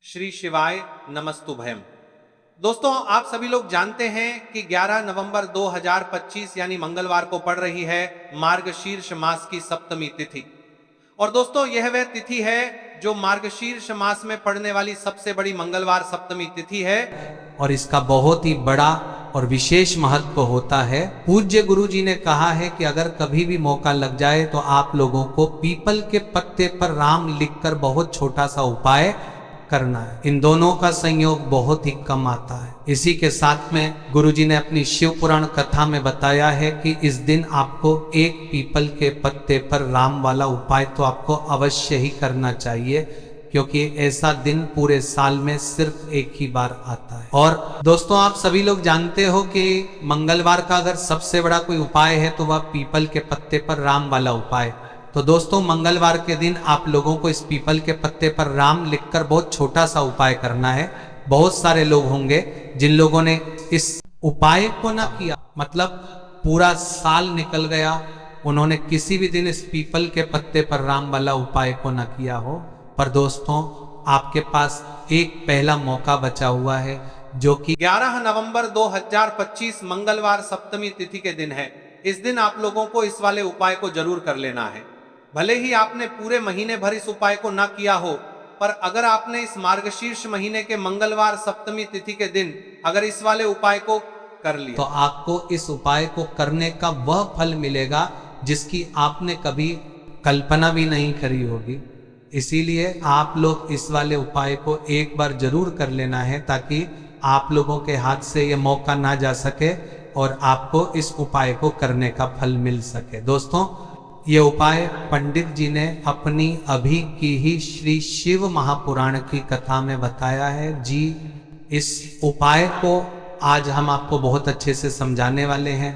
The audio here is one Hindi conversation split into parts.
श्री शिवाय नमस्तुभयम। दोस्तों, आप सभी लोग जानते हैं कि 11 नवंबर 2025 यानी मंगलवार को पड़ रही है मार्गशीर्ष मास की सप्तमी तिथि। और दोस्तों, यह वह तिथि है जो मार्गशीर्ष मास में पड़ने वाली सबसे बड़ी मंगलवार सप्तमी तिथि है और इसका बहुत ही बड़ा और विशेष महत्व होता है। पूज्य गुरु जी ने कहा है कि अगर कभी भी मौका लग जाए तो आप लोगों को पीपल के पत्ते पर राम लिखकर बहुत छोटा सा उपाय करना है। इन दोनों का संयोग बहुत ही कम आता है। इसी के साथ में गुरुजी ने अपनी शिव पुराण कथा में बताया है कि इस दिन आपको एक पीपल के पत्ते पर राम वाला उपाय तो आपको अवश्य ही करना चाहिए, क्योंकि ऐसा दिन पूरे साल में सिर्फ एक ही बार आता है। और दोस्तों, आप सभी लोग जानते हो कि मंगलवार का अगर सबसे बड़ा कोई उपाय है तो वह पीपल के पत्ते पर राम वाला उपाय। तो दोस्तों, मंगलवार के दिन आप लोगों को इस पीपल के पत्ते पर राम लिखकर बहुत छोटा सा उपाय करना है। बहुत सारे लोग होंगे जिन लोगों ने इस उपाय को ना किया, मतलब पूरा साल निकल गया, उन्होंने किसी भी दिन इस पीपल के पत्ते पर राम वाला उपाय को ना किया हो। पर दोस्तों, आपके पास एक पहला मौका बचा हुआ है, जो कि 11 नवंबर 2025 मंगलवार सप्तमी तिथि के दिन है। इस दिन आप लोगों को इस वाले उपाय को जरूर कर लेना है। भले ही आपने पूरे महीने भर इस उपाय को ना किया हो, पर अगर आपने इस मार्गशीर्ष महीने के मंगलवार सप्तमी तिथि के दिन अगर इस वाले उपाय को कर लिया तो आपको इस उपाय को करने का वह फल मिलेगा जिसकी आपने कभी कल्पना भी नहीं करी होगी। इसीलिए आप लोग इस वाले उपाय को एक बार जरूर कर लेना है, ताकि आप लोगों के हाथ से ये मौका ना जा सके और आपको इस उपाय को करने का फल मिल सके। दोस्तों, ये उपाय पंडित जी ने अपनी अभी की ही श्री शिव महापुराण की कथा में बताया है जी। इस उपाय को आज हम आपको बहुत अच्छे से समझाने वाले हैं।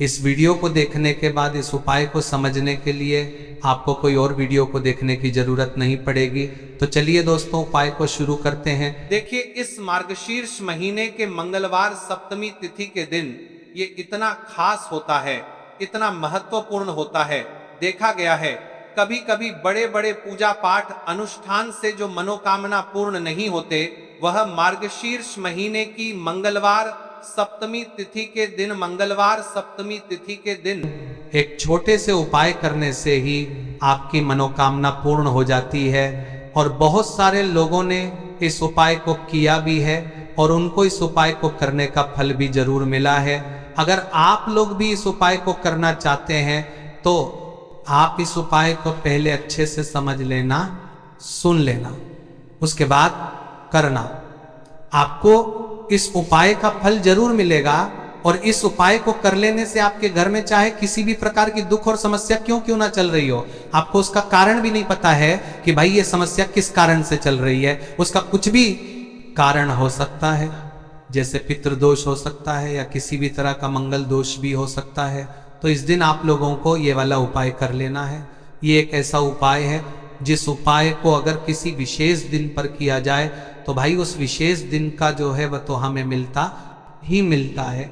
इस वीडियो को देखने के बाद इस उपाय को समझने के लिए आपको कोई और वीडियो को देखने की जरूरत नहीं पड़ेगी। तो चलिए दोस्तों, उपाय को शुरू करते हैं। देखिए, इस मार्गशीर्ष महीने के मंगलवार सप्तमी तिथि के दिन ये इतना खास होता है, इतना महत्वपूर्ण होता है। देखा गया है कभी कभी बड़े बड़े पूजा पाठ अनुष्ठान से जो मनोकामना पूर्ण नहीं होते, वह मार्गशीर्ष महीने की मंगलवार सप्तमी तिथि के दिन, मंगलवार सप्तमी तिथि के दिन एक छोटे से उपाय करने से ही आपकी मनोकामना पूर्ण हो जाती है। और बहुत सारे लोगों ने इस उपाय को किया भी है और उनको इस उपाय को करने का फल भी जरूर मिला है। अगर आप लोग भी इस उपाय को करना चाहते हैं तो आप इस उपाय को पहले अच्छे से समझ लेना, सुन लेना, उसके बाद करना। आपको इस उपाय का फल जरूर मिलेगा। और इस उपाय को कर लेने से आपके घर में चाहे किसी भी प्रकार की दुख और समस्या क्यों ना चल रही हो, आपको उसका कारण भी नहीं पता है कि भाई ये समस्या किस कारण से चल रही है, उसका कुछ भी कारण हो सकता है। जैसे पितृदोष हो सकता है या किसी भी तरह का मंगल दोष भी हो सकता है। तो इस दिन आप लोगों को ये वाला उपाय कर लेना है। ये एक ऐसा उपाय है जिस उपाय को अगर किसी विशेष दिन पर किया जाए तो भाई उस विशेष दिन का जो है वह तो हमें मिलता ही मिलता है।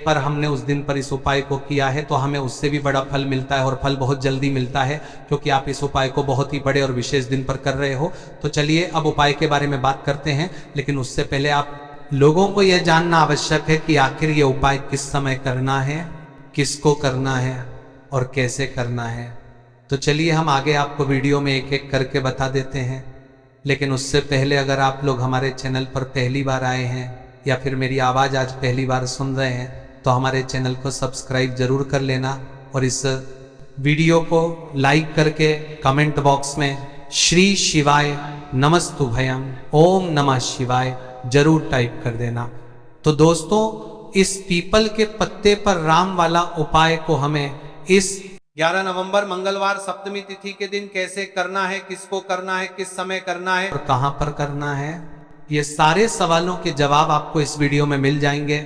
पर हमने उस दिन पर इस उपाय को किया है तो हमें उससे भी बड़ा फल मिलता है, और फल बहुत जल्दी मिलता है, क्योंकि आप इस उपाय को बहुत ही बड़े और विशेष दिन पर कर रहे हो। तो चलिए अब उपाय के बारे में बात करते हैं, लेकिन उससे पहले आप लोगों को यह जानना आवश्यक है कि आखिर ये उपाय किस समय करना है, किसको करना है और कैसे करना है। तो चलिए हम आगे आपको वीडियो में एक एक करके बता देते हैं। लेकिन उससे पहले अगर आप लोग हमारे चैनल पर पहली बार आए हैं या फिर मेरी आवाज़ आज पहली बार सुन रहे हैं तो हमारे चैनल को सब्सक्राइब जरूर कर लेना, और इस वीडियो को लाइक करके कमेंट बॉक्स में श्री शिवाय नमस्तुभयम ओम नमः शिवाय जरूर टाइप कर देना। तो दोस्तों, इस पीपल के पत्ते पर राम वाला उपाय को हमें इस 11 नवंबर मंगलवार सप्तमी तिथि के दिन कैसे करना है, किसको करना है, किस समय करना है और कहां पर करना है, ये सारे सवालों के जवाब आपको इस वीडियो में मिल जाएंगे।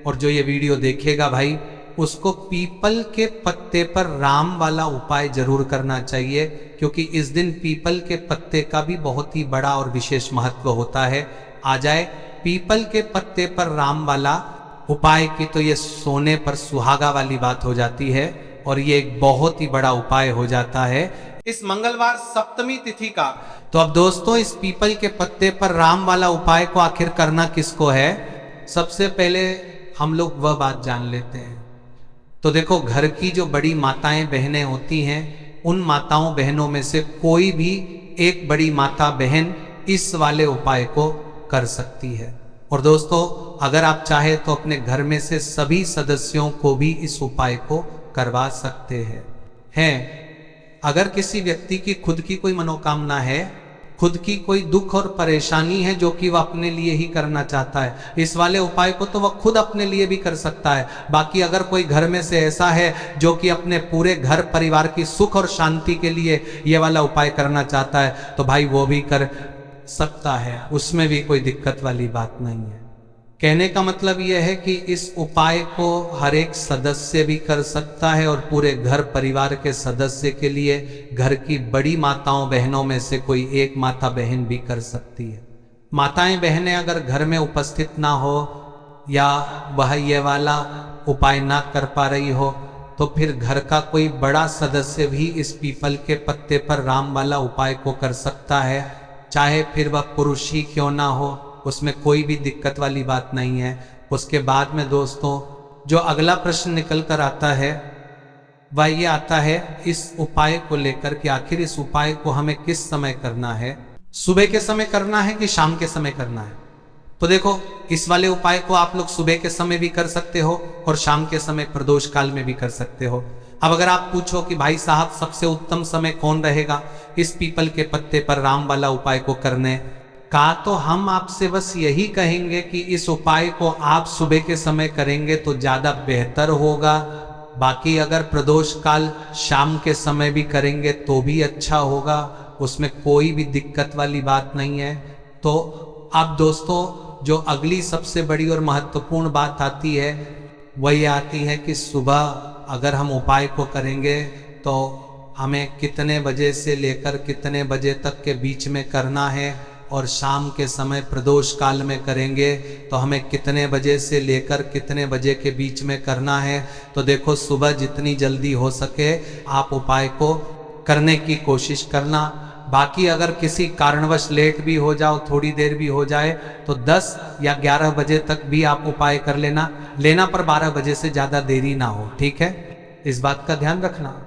और जो ये वीडियो देखेगा भाई, उसको पीपल के पत्ते पर राम वाला उपाय जरूर करना चाहिए, क्योंकि इस दिन पीपल के पत्ते का भी बहुत ही बड़ा और विशेष महत्व होता है। आ जाए पीपल के पत्ते पर राम वाला उपाय की तो ये सोने पर सुहागा वाली बात हो जाती है, और ये एक बहुत ही बड़ा उपाय हो जाता है। इस मंगलवार सप्तमी तिथि का तो अब दोस्तों इस पीपल के पत्ते पर राम वाला उपाय को आखिर करना किसको है, सबसे पहले हम लोग वह बात जान लेते हैं। तो देखो, घर की जो बड़ी माताएं बहनें होती हैं, उन माताओं बहनों में से कोई भी एक बड़ी माता बहन इस वाले उपाय को कर सकती है। और दोस्तों, अगर आप चाहे तो अपने घर में से सभी सदस्यों को भी इस उपाय को करवा सकते हैं। अगर किसी व्यक्ति की खुद की कोई मनोकामना है, खुद की कोई दुख और परेशानी है जो कि वह अपने लिए ही करना चाहता है, इस वाले उपाय को तो वह खुद अपने लिए भी कर सकता है। बाकी अगर कोई घर में से ऐसा है जो कि अपने पूरे घर परिवार की सुख और शांति के लिए यह वाला उपाय करना चाहता है, तो भाई वो भी कर सकता है, उसमें भी कोई दिक्कत वाली बात नहीं है। कहने का मतलब यह है कि इस उपाय को हर एक सदस्य भी कर सकता है और पूरे घर परिवार के सदस्य के लिए घर की बड़ी माताओं बहनों में से कोई एक माता बहन भी कर सकती है। माताएं बहनें अगर घर में उपस्थित ना हो या वह ये वाला उपाय ना कर पा रही हो, तो फिर घर का कोई बड़ा सदस्य भी इस पीपल के पत्ते पर राम वाला उपाय को कर सकता है, चाहे फिर वह पुरुष ही क्यों ना हो, उसमें कोई भी दिक्कत वाली बात नहीं है। उसके बाद में दोस्तों जो अगला प्रश्न निकल कर आता है वह ये आता है इस उपाय को लेकर कि आखिर इस उपाय को हमें किस समय करना है, सुबह के समय करना है कि शाम के समय करना है। तो देखो, इस वाले उपाय को आप लोग सुबह के समय भी कर सकते हो और शाम के समय प्रदोष काल में भी कर सकते हो। अब अगर आप पूछो कि भाई साहब सबसे उत्तम समय कौन रहेगा इस पीपल के पत्ते पर राम वाला उपाय को करने का, तो हम आपसे बस यही कहेंगे कि इस उपाय को आप सुबह के समय करेंगे तो ज्यादा बेहतर होगा। बाकी अगर प्रदोष काल शाम के समय भी करेंगे तो भी अच्छा होगा, उसमें कोई भी दिक्कत वाली बात नहीं है। तो अब दोस्तों जो अगली सबसे बड़ी और महत्वपूर्ण बात आती है वही आती है कि सुबह अगर हम उपाय को करेंगे तो हमें कितने बजे से लेकर कितने बजे तक के बीच में करना है, और शाम के समय प्रदोष काल में करेंगे तो हमें कितने बजे से लेकर कितने बजे के बीच में करना है। तो देखो, सुबह जितनी जल्दी हो सके आप उपाय को करने की कोशिश करना। बाकी अगर किसी कारणवश लेट भी हो जाओ, थोड़ी देर भी हो जाए, तो 10 या 11 बजे तक भी आप उपाय कर लेना पर 12 बजे से ज़्यादा देरी ना हो, ठीक है, इस बात का ध्यान रखना।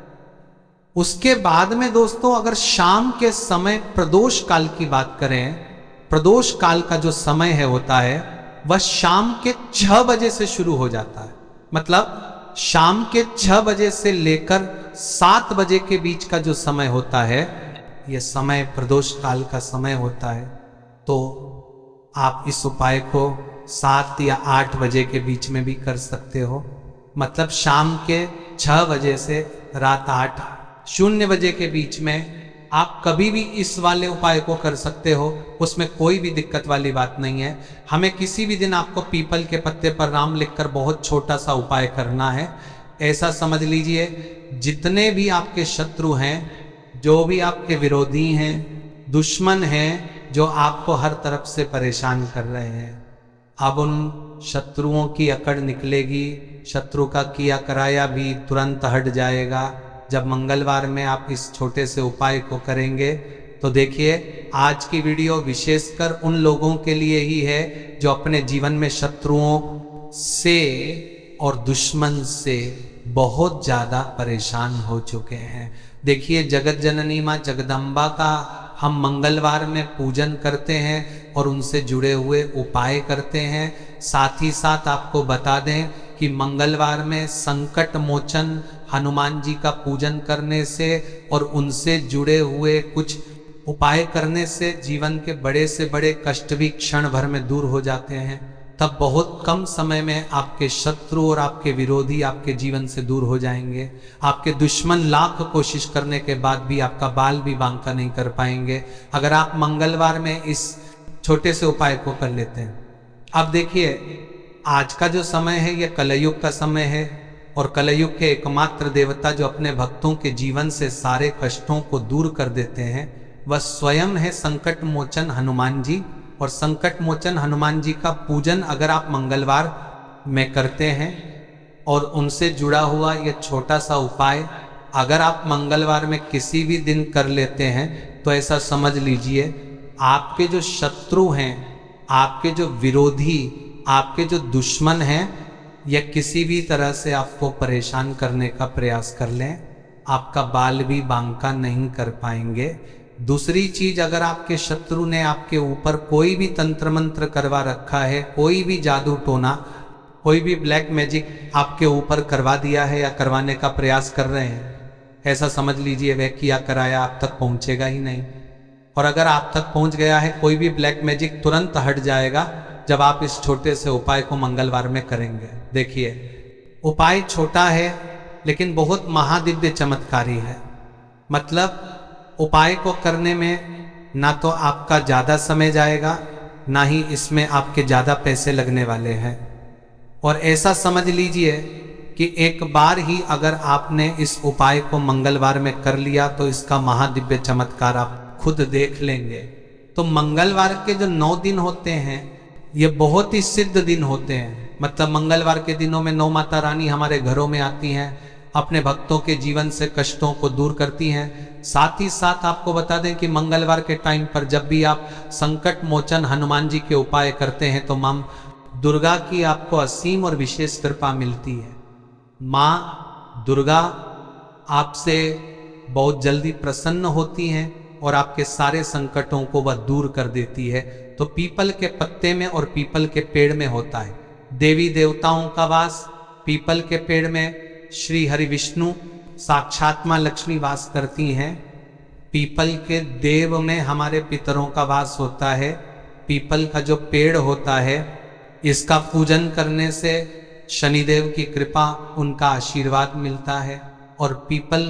उसके बाद में दोस्तों अगर शाम के समय प्रदोष काल की बात करें, प्रदोष काल का जो समय होता है वह शाम के 6 बजे से शुरू हो जाता है। मतलब शाम के 6 बजे से लेकर 7 बजे के बीच का जो समय होता है, यह समय प्रदोष काल का समय होता है। तो आप इस उपाय को 7 या 8 बजे के बीच में भी कर सकते हो। मतलब शाम के 6 बजे से रात 8:00 बजे के बीच में आप कभी भी इस वाले उपाय को कर सकते हो, उसमें कोई भी दिक्कत वाली बात नहीं है। हमें किसी भी दिन आपको पीपल के पत्ते पर राम लिखकर बहुत छोटा सा उपाय करना है। ऐसा समझ लीजिए, जितने भी आपके शत्रु हैं, जो भी आपके विरोधी हैं, दुश्मन हैं, जो आपको हर तरफ से परेशान कर रहे हैं, अब उन शत्रुओं की अकड़ निकलेगी, शत्रु का किया कराया भी तुरंत हट जाएगा जब मंगलवार में आप इस छोटे से उपाय को करेंगे। तो देखिए, आज की वीडियो विशेषकर उन लोगों के लिए ही है जो अपने जीवन में शत्रुओं से और दुश्मन से बहुत ज़्यादा परेशान हो चुके हैं। देखिए, जगत जननी माँ जगदम्बा का हम मंगलवार में पूजन करते हैं और उनसे जुड़े हुए उपाय करते हैं। साथ ही साथ आपको बता दें कि मंगलवार में संकट मोचन हनुमान जी का पूजन करने से और उनसे जुड़े हुए कुछ उपाय करने से जीवन के बड़े से बड़े कष्ट भी क्षण भर में दूर हो जाते हैं। तब बहुत कम समय में आपके शत्रु और आपके विरोधी आपके जीवन से दूर हो जाएंगे। आपके दुश्मन लाख कोशिश करने के बाद भी आपका बाल भी बांका नहीं कर पाएंगे, अगर आप मंगलवार में इस छोटे से उपाय को कर लेते हैं। अब देखिए, आज का जो समय है यह कलयुग का समय है, और कलयुग के एकमात्र देवता जो अपने भक्तों के जीवन से सारे कष्टों को दूर कर देते हैं वह स्वयं है संकट मोचन हनुमान जी। और संकट मोचन हनुमान जी का पूजन अगर आप मंगलवार में करते हैं और उनसे जुड़ा हुआ यह छोटा सा उपाय अगर आप मंगलवार में किसी भी दिन कर लेते हैं तो ऐसा समझ लीजिए आपके जो शत्रु हैं, आपके जो विरोधी, आपके जो दुश्मन हैं, या किसी भी तरह से आपको परेशान करने का प्रयास कर लें, आपका बाल भी बांका नहीं कर पाएंगे। दूसरी चीज, अगर आपके शत्रु ने आपके ऊपर कोई भी तंत्र मंत्र करवा रखा है, कोई भी जादू टोना, कोई भी ब्लैक मैजिक आपके ऊपर करवा दिया है या करवाने का प्रयास कर रहे हैं, ऐसा समझ लीजिए वह किया कराया आप तक पहुंचेगा ही नहीं। और अगर आप तक पहुंच गया है कोई भी ब्लैक मैजिक, तुरंत हट जाएगा जब आप इस छोटे से उपाय को मंगलवार में करेंगे। देखिए, उपाय छोटा है लेकिन बहुत महादिव्य चमत्कारी है। मतलब उपाय को करने में ना तो आपका ज़्यादा समय जाएगा, ना ही इसमें आपके ज़्यादा पैसे लगने वाले हैं। और ऐसा समझ लीजिए कि एक बार ही अगर आपने इस उपाय को मंगलवार में कर लिया तो इसका महादिव्य चमत्कार आप खुद देख लेंगे। तो मंगलवार के जो 9 दिन होते हैं ये बहुत ही सिद्ध दिन होते हैं। मतलब मंगलवार के दिनों में 9 माता रानी हमारे घरों में आती हैं, अपने भक्तों के जीवन से कष्टों को दूर करती हैं। साथ ही साथ आपको बता दें कि मंगलवार के टाइम पर जब भी आप संकट मोचन हनुमान जी के उपाय करते हैं तो मां दुर्गा की आपको असीम और विशेष कृपा मिलती है। माँ दुर्गा आपसे बहुत जल्दी प्रसन्न होती हैं और आपके सारे संकटों को वह दूर कर देती है। तो पीपल के पत्ते में और पीपल के पेड़ में होता है देवी देवताओं का वास। पीपल के पेड़ में श्री हरि विष्णु साक्षात मां लक्ष्मी वास करती हैं। पीपल के देव में हमारे पितरों का वास होता है। पीपल का जो पेड़ होता है इसका पूजन करने से शनिदेव की कृपा, उनका आशीर्वाद मिलता है। और पीपल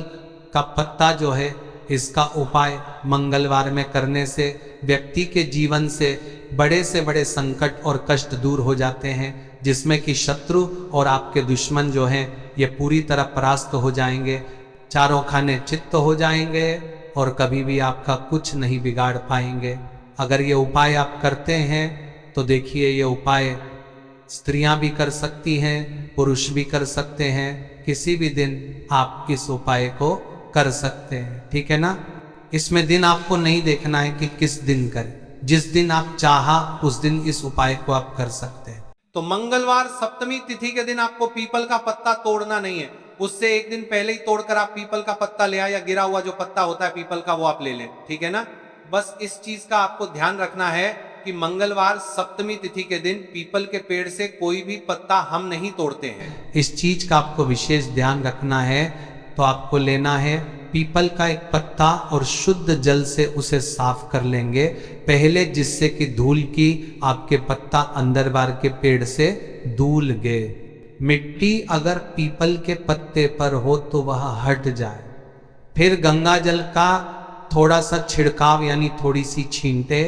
का पत्ता जो है इसका उपाय मंगलवार में करने से व्यक्ति के जीवन से बड़े संकट और कष्ट दूर हो जाते हैं, जिसमें कि शत्रु और आपके दुश्मन जो हैं ये पूरी तरह परास्त हो जाएंगे, चारों खाने चित्त हो जाएंगे और कभी भी आपका कुछ नहीं बिगाड़ पाएंगे। अगर ये उपाय आप करते हैं तो देखिए ये उपाय स्त्रियां भी कर सकती हैं, पुरुष भी कर सकते हैं। किसी भी दिन आप इस उपाय को कर सकते हैं, ठीक है ना। इसमें दिन आपको नहीं देखना है कि किस दिन करें, जिस दिन आप चाहा उस दिन इस उपाय को आप कर सकते हैं। तो मंगलवार सप्तमी तिथि के दिन आपको पीपल का पत्ता तोड़ना नहीं है, उससे एक दिन पहले ही तोड़कर आप पीपल का पत्ता ले आए, या गिरा हुआ जो पत्ता होता है पीपल का वो आप ले लें, ठीक है ना। बस इस चीज का आपको ध्यान रखना है कि मंगलवार सप्तमी तिथि के दिन पीपल के पेड़ से कोई भी पत्ता हम नहीं तोड़ते हैं। इस चीज का आपको विशेष ध्यान रखना है। तो आपको लेना है पीपल का एक पत्ता और शुद्ध जल से उसे साफ कर लेंगे पहले, जिससे कि धूल की आपके पत्ता अंदर बार के पेड़ से धूल गए। मिट्टी अगर पीपल के पत्ते पर हो तो वह हट जाए। फिर गंगा जल का थोड़ा सा छिड़काव यानी थोड़ी सी छींटे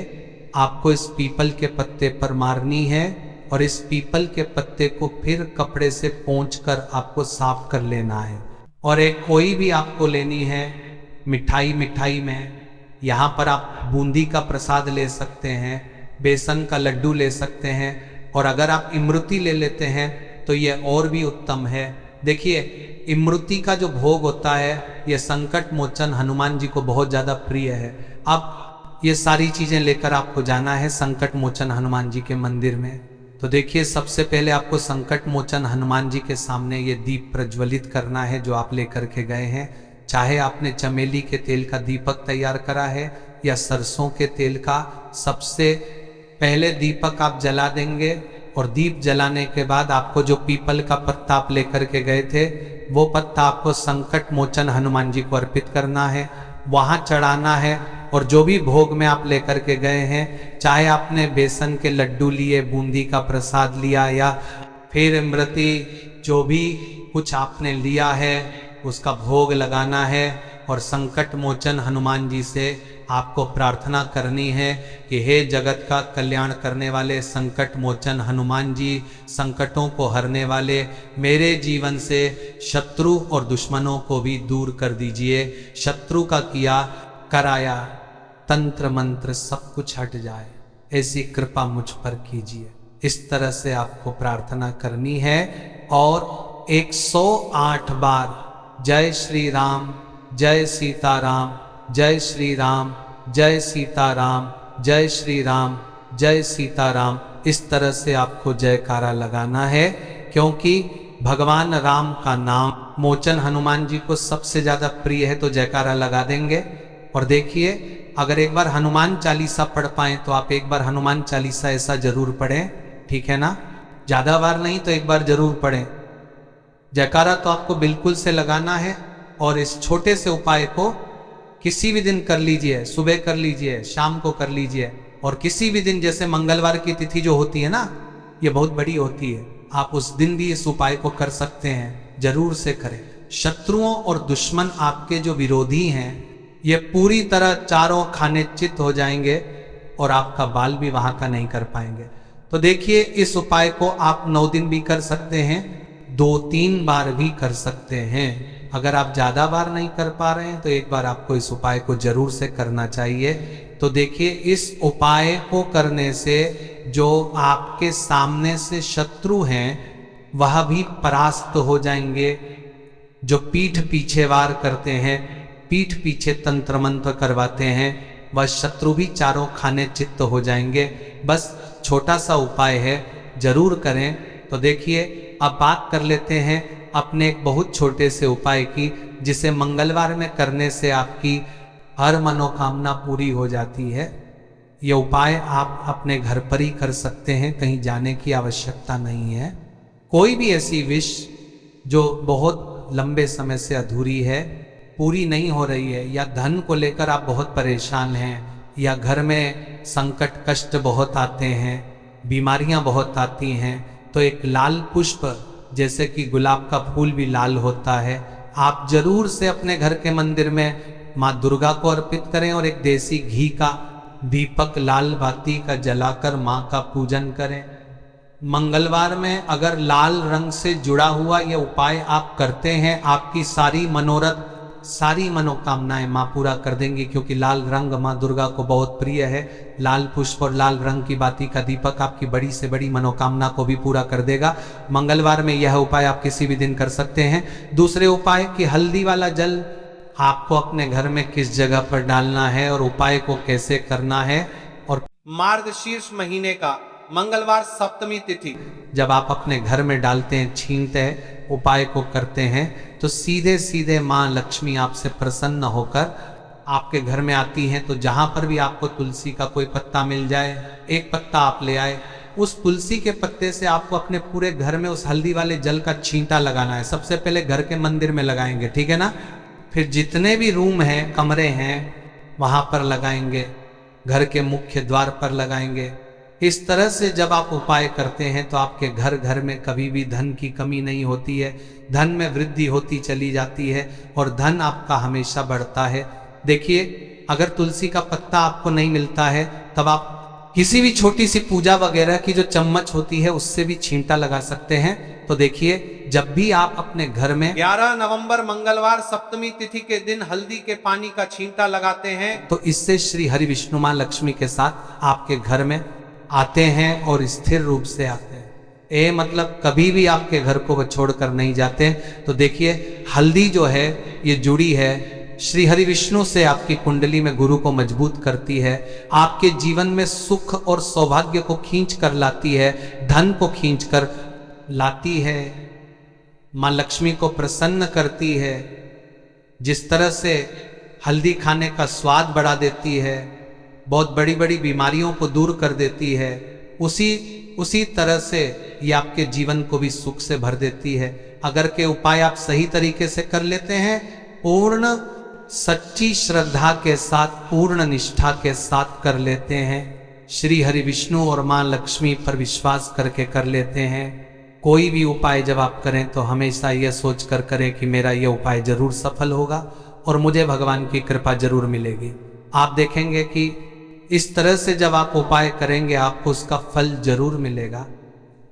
आपको इस पीपल के पत्ते पर मारनी है और इस पीपल के पत्ते को फिर कपड़े से पोंछकर आपको साफ कर लेना है। और एक कोई भी आपको लेनी है मिठाई में, यहाँ पर आप बूंदी का प्रसाद ले सकते हैं, बेसन का लड्डू ले सकते हैं, और अगर आप इमरती ले लेते हैं तो ये और भी उत्तम है। देखिए, इमरती का जो भोग होता है ये संकट मोचन हनुमान जी को बहुत ज़्यादा प्रिय है। अब ये सारी चीज़ें लेकर आपको जाना है संकट मोचन हनुमान जी के मंदिर में। तो देखिए, सबसे पहले आपको संकट मोचन हनुमान जी के सामने ये दीप प्रज्वलित करना है जो आप लेकर के गए हैं। चाहे आपने चमेली के तेल का दीपक तैयार करा है या सरसों के तेल का, सबसे पहले दीपक आप जला देंगे और दीप जलाने के बाद आपको जो पीपल का पत्ता आप लेकर के गए थे वो पत्ता आपको संकट मोचन हनुमान जी को अर्पित करना है, वहाँ चढ़ाना है। और जो भी भोग में आप लेकर के गए हैं, चाहे आपने बेसन के लड्डू लिए, बूंदी का प्रसाद लिया या फिर इमरती, जो भी कुछ आपने लिया है उसका भोग लगाना है। और संकट मोचन हनुमान जी से आपको प्रार्थना करनी है कि हे जगत का कल्याण करने वाले संकट मोचन हनुमान जी, संकटों को हरने वाले, मेरे जीवन से शत्रु और दुश्मनों को भी दूर कर दीजिए। शत्रु का किया कराया तंत्र मंत्र सब कुछ हट जाए, ऐसी कृपा मुझ पर कीजिए। इस तरह से आपको प्रार्थना करनी है और 108 बार जय श्री राम, जय सीताराम, जय श्री राम, जय सीताराम, जय श्री राम, जय सीताराम। इस तरह से आपको जयकारा लगाना है, क्योंकि भगवान राम का नाम मोचन हनुमान जी को सबसे ज्यादा प्रिय है, तो जयकारा लगा देंगे। और देखिए, अगर एक बार हनुमान चालीसा पढ़ पाए तो आप एक बार हनुमान चालीसा ऐसा जरूर पढ़ें, ठीक है ना? ज्यादा बार नहीं तो एक बार जरूर पढ़ें। जयकारा तो आपको बिल्कुल से लगाना है, और इस छोटे से उपाय को किसी भी दिन कर लीजिए, सुबह कर लीजिए, शाम को कर लीजिए, और किसी भी दिन, जैसे मंगलवार की तिथि जो होती है ना, ये बहुत बड़ी होती है, आप उस दिन भी इस उपाय को कर सकते हैं। जरूर से करें। शत्रुओं और दुश्मन, आपके जो विरोधी हैं, ये पूरी तरह चारों खाने चित हो जाएंगे और आपका बाल भी वहां का नहीं कर पाएंगे। तो देखिए, इस उपाय को आप 9 दिन भी कर सकते हैं, 2-3 बार भी कर सकते हैं। अगर आप ज्यादा बार नहीं कर पा रहे हैं तो एक बार आपको इस उपाय को जरूर से करना चाहिए। तो देखिए, इस उपाय को करने से जो आपके सामने से शत्रु हैं वह भी परास्त हो जाएंगे। जो पीठ पीछे वार करते हैं, पीठ पीछे तंत्र मंत्र करवाते हैं, वह शत्रु भी चारों खाने चित्त हो जाएंगे। बस छोटा सा उपाय है, जरूर करें। तो देखिए, अब बात कर लेते हैं अपने एक बहुत छोटे से उपाय की, जिसे मंगलवार में करने से आपकी हर मनोकामना पूरी हो जाती है। यह उपाय आप अपने घर पर ही कर सकते हैं, कहीं जाने की आवश्यकता नहीं है। कोई भी ऐसी विश जो बहुत लंबे समय से अधूरी है, पूरी नहीं हो रही है, या धन को लेकर आप बहुत परेशान हैं, या घर में संकट कष्ट बहुत आते हैं, बीमारियां बहुत आती हैं, तो एक लाल पुष्प, जैसे कि गुलाब का फूल भी लाल होता है, आप जरूर से अपने घर के मंदिर में माँ दुर्गा को अर्पित करें, और एक देसी घी का दीपक लाल बाती का जलाकर माँ का पूजन करें। मंगलवार में अगर लाल रंग से जुड़ा हुआ यह उपाय आप करते हैं, आपकी सारी मनोरथ, सारी मनोकामनाएं माँ पूरा कर देंगी, क्योंकि लाल रंग माँ दुर्गा को बहुत प्रिय है। लाल पुष्प और लाल रंग की बाती का दीपक आपकी बड़ी से बड़ी मनोकामना को भी पूरा कर देगा। मंगलवार में यह उपाय आप किसी भी दिन कर सकते हैं। दूसरे उपाय कि हल्दी वाला जल आपको अपने घर में किस जगह पर डालना है और उपाय को कैसे करना है। और मार्गशीर्ष महीने का मंगलवार सप्तमी तिथि जब आप अपने घर में डालते हैं, छीनते हैं, उपाय को करते हैं, तो सीधे सीधे माँ लक्ष्मी आपसे प्रसन्न होकर आपके घर में आती हैं। तो जहां पर भी आपको तुलसी का कोई पत्ता मिल जाए, एक पत्ता आप ले आए, उस तुलसी के पत्ते से आपको अपने पूरे घर में उस हल्दी वाले जल का छींटा लगाना है। सबसे पहले घर के मंदिर में लगाएंगे, ठीक है ना? फिर जितने भी रूम हैं, कमरे हैं, वहां पर लगाएंगे, घर के मुख्य द्वार पर लगाएंगे। इस तरह से जब आप उपाय करते हैं तो आपके घर घर में कभी भी धन की कमी नहीं होती है, धन में वृद्धि होती चली जाती है, और धन आपका हमेशा बढ़ता है। देखिए, अगर तुलसी का पत्ता आपको नहीं मिलता है, तब आप किसी भी छोटी सी पूजा वगैरह की जो चम्मच होती है उससे भी छींटा लगा सकते हैं। तो देखिए, जब भी आप अपने घर में 11 नवंबर मंगलवार सप्तमी तिथि के दिन हल्दी के पानी का छींटा लगाते हैं, तो इससे श्री हरि विष्णु माँ लक्ष्मी के साथ आपके घर में आते हैं और स्थिर रूप से आते हैं। मतलब कभी भी आपके घर को वो छोड़कर नहीं जाते। तो देखिए, हल्दी जो है ये जुड़ी है श्री हरि विष्णु से, आपकी कुंडली में गुरु को मजबूत करती है, आपके जीवन में सुख और सौभाग्य को खींच कर लाती है, धन को खींच कर लाती है, माँ लक्ष्मी को प्रसन्न करती है। जिस तरह से हल्दी खाने का स्वाद बढ़ा देती है, बहुत बड़ी बड़ी बीमारियों को दूर कर देती है, उसी तरह से ये आपके जीवन को भी सुख से भर देती है। अगर के उपाय आप सही तरीके से कर लेते हैं, पूर्ण सच्ची श्रद्धा के साथ, पूर्ण निष्ठा के साथ कर लेते हैं, श्री हरि विष्णु और माँ लक्ष्मी पर विश्वास करके कर लेते हैं, कोई भी उपाय जब आप करें तो हमेशा यह सोच कर करें कि मेरा यह उपाय जरूर सफल होगा और मुझे भगवान की कृपा जरूर मिलेगी। आप देखेंगे कि इस तरह से जब आप उपाय करेंगे आपको उसका फल जरूर मिलेगा,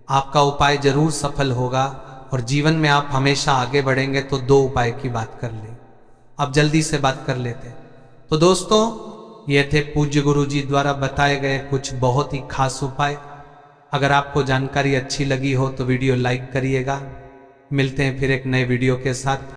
आपका उपाय जरूर सफल होगा और जीवन में आप हमेशा आगे बढ़ेंगे। तो 2 उपाय की बात कर ली, अब जल्दी से बात कर लेते हैं। तो दोस्तों, ये थे पूज्य गुरु जी द्वारा बताए गए कुछ बहुत ही खास उपाय। अगर आपको जानकारी अच्छी लगी हो तो वीडियो लाइक करिएगा। मिलते हैं फिर एक नए वीडियो के साथ।